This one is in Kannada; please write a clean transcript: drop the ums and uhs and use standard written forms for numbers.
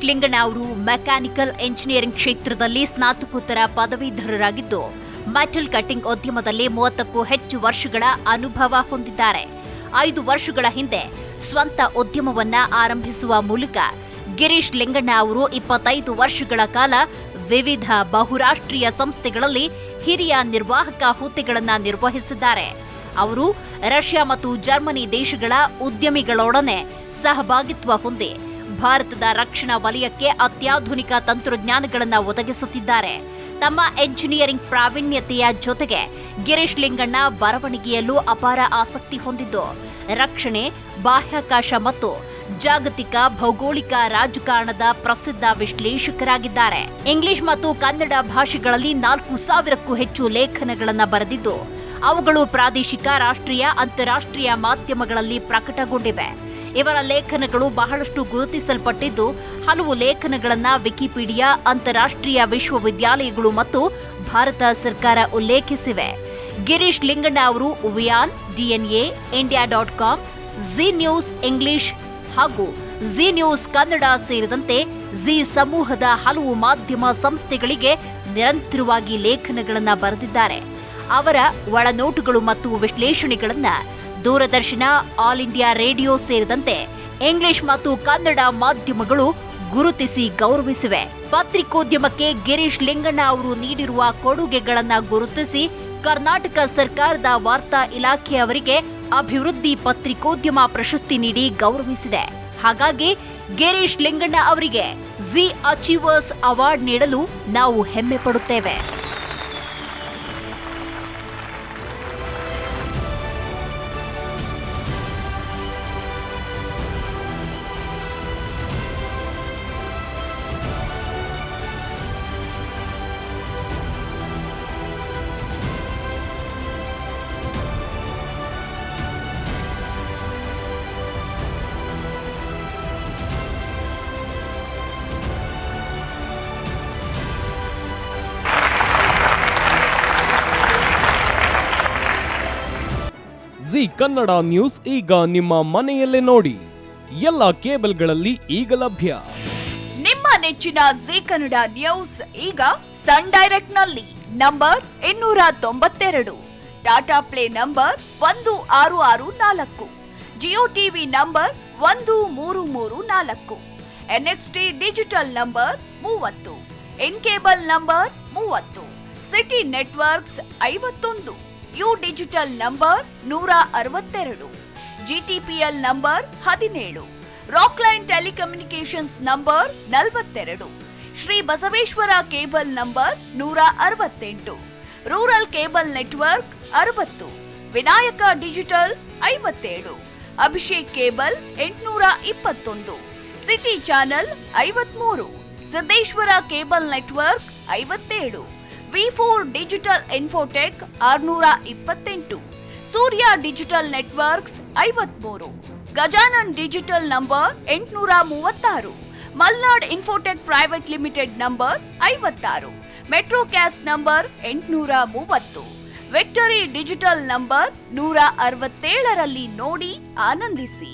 ಲಿಂಗಣ್ಣ ಅವರು ಮೆಕ್ಯಾನಿಕಲ್ ಎಂಜಿನಿಯರಿಂಗ್ ಕ್ಷೇತ್ರದಲ್ಲಿ ಸ್ನಾತಕೋತ್ತರ ಪದವೀಧರರಾಗಿದ್ದು, ಮೆಟಲ್ ಕಟ್ಟಿಂಗ್ ಉದ್ಯಮದಲ್ಲಿ 30ಕ್ಕೂ ಹೆಚ್ಚು ವರ್ಷಗಳ ಅನುಭವ ಹೊಂದಿದ್ದಾರೆ. 5 ವರ್ಷಗಳ ಹಿಂದೆ ಸ್ವಂತ ಉದ್ಯಮವನ್ನ ಆರಂಭಿಸುವ ಮೂಲಕ ಗಿರೀಶ್ ಲಿಂಗಣ್ಣ ಅವರು 25 ವರ್ಷಗಳ ಕಾಲ ವಿವಿಧ ಬಹುರಾಷ್ಟ್ರೀಯ ಸಂಸ್ಥೆಗಳಲ್ಲಿ ಹಿರಿಯ ನಿರ್ವಾಹಕ ಹುದ್ದೆಗಳನ್ನು ನಿರ್ವಹಿಸಿದ್ದಾರೆ. ಅವರು ರಷ್ಯಾ ಮತ್ತು ಜರ್ಮನಿ ದೇಶಗಳ ಉದ್ಯಮಿಗಳೊಡನೆ ಸಹಭಾಗಿತ್ವ ಹೊಂದಿ ಭಾರತದ ರಕ್ಷಣಾ ವಲಯಕ್ಕೆ ಅತ್ಯಾಧುನಿಕ ತಂತ್ರಜ್ಞಾನಗಳನ್ನು ಒದಗಿಸುತ್ತಿದ್ದಾರೆ. ತಮ್ಮ ಎಂಜಿನಿಯರಿಂಗ್ ಪ್ರಾವೀಣ್ಯತೆಯ ಜೊತೆಗೆ ಗಿರೀಶ್ ಲಿಂಗಣ್ಣ ಬರವಣಿಗೆಯಲ್ಲೂ ಅಪಾರ ಆಸಕ್ತಿ ಹೊಂದಿದ್ದು, ರಕ್ಷಣೆ, ಬಾಹ್ಯಾಕಾಶ ಮತ್ತು ಜಾಗತಿಕ ಭೌಗೋಳಿಕ ರಾಜಕಾರಣದ ಪ್ರಸಿದ್ಧ ವಿಶ್ಲೇಷಕರಾಗಿದ್ದಾರೆ. ಇಂಗ್ಲಿಷ್ ಮತ್ತು ಕನ್ನಡ ಭಾಷೆಗಳಲ್ಲಿ 4,000ಕ್ಕೂ ಹೆಚ್ಚು ಲೇಖನಗಳನ್ನು ಬರೆದಿದ್ದು, ಅವುಗಳು ಪ್ರಾದೇಶಿಕ, ರಾಷ್ಟ್ರೀಯ, ಅಂತಾರಾಷ್ಟ್ರೀಯ ಮಾಧ್ಯಮಗಳಲ್ಲಿ ಪ್ರಕಟಗೊಂಡಿವೆ. ಇವರ ಲೇಖನಗಳು ಬಹಳಷ್ಟು ಗುರುತಿಸಲ್ಪಟ್ಟಿದ್ದು, ಹಲವು ಲೇಖನಗಳನ್ನು ವಿಕಿಪೀಡಿಯಾ, ಅಂತಾರಾಷ್ಟ್ರೀಯ ವಿಶ್ವವಿದ್ಯಾಲಯಗಳು ಮತ್ತು ಭಾರತ ಸರ್ಕಾರ ಉಲ್ಲೇಖಿಸಿವೆ. ಗಿರೀಶ್ ಲಿಂಗಣ್ಣ ಅವರು ವಿಯಾನ್, DNA, India.com, G news English ಹಾಗೂ ಜಿ ನ್ಯೂಸ್ ಕನ್ನಡ ಸೇರಿದಂತೆ ಜಿ ಸಮೂಹದ ಹಲವು ಮಾಧ್ಯಮ ಸಂಸ್ಥೆಗಳಿಗೆ ನಿರಂತರವಾಗಿ ಲೇಖನಗಳನ್ನು ಬರೆದಿದ್ದಾರೆ. ಅವರ ಒಳನೋಟುಗಳು ಮತ್ತು ವಿಶ್ಲೇಷಣೆಗಳನ್ನು ದೂರದರ್ಶನ, ಆಲ್ ಇಂಡಿಯಾ ರೇಡಿಯೋ ಸೇರಿದಂತೆ ಇಂಗ್ಲಿಷ್ ಮತ್ತು ಕನ್ನಡ ಮಾಧ್ಯಮಗಳು ಗುರುತಿಸಿ ಗೌರವಿಸಿವೆ. ಪತ್ರಿಕೋದ್ಯಮಕ್ಕೆ ಗಿರೀಶ್ ಲಿಂಗಣ್ಣ ಅವರು ನೀಡಿರುವ ಕೊಡುಗೆಗಳನ್ನು ಗುರುತಿಸಿ ಕರ್ನಾಟಕ ಸರ್ಕಾರದ ವಾರ್ತಾ ಇಲಾಖೆ ಅವರಿಗೆ ಅಭಿವೃದ್ಧಿ ಪತ್ರಿಕೋದ್ಯಮ ಪ್ರಶಸ್ತಿ ನೀಡಿ ಗೌರವಿಸಿದೆ. ಹಾಗಾಗಿ ಗಿರೀಶ್ ಲಿಂಗಣ್ಣ ಅವರಿಗೆ ಜಿ ಅಚೀವರ್ಸ್ ಅವಾರ್ಡ್ ನೀಡಲು ನಾವು ಹೆಮ್ಮೆ ಪಡುತ್ತೇವೆ. ಜಿ ಕನ್ನಡ ನ್ಯೂಸ್ ಈಗ ನಿಮ್ಮ ಮನೆಯಲ್ಲೇ ನೋಡಿ. ಎಲ್ಲ ಕೇಬಲ್ಗಳಲ್ಲಿ ಈಗ ಲಭ್ಯ. ನಿಮ್ಮ ನೆಚ್ಚಿನ ಜಿ ಕನ್ನಡ ನ್ಯೂಸ್ ಈಗ ಸನ್ ಡೈರೆಕ್ಟ್ ನಲ್ಲಿ number 292, Tata play number 1664, Jio TV number 1334, NXT digital number 30, in cable number 30, city networks 51, U digital number 162, GTPL number 17, Rockline telecommunications number 42, Shri Basaveshwara cable number 168, rural cable network 60, Vinayaka digital 57, Abhishek cable 821, city channel 53, Siddeshwara cable network 57, V4 digital Infotech 628, Surya digital networks 53, Gajanan digital number 836, Malnad Infotech Private Limited number 56, Metrocast number 830, Victory Digital number 167ರಲ್ಲಿ ನೋಡಿ ಆನಂದಿಸಿ.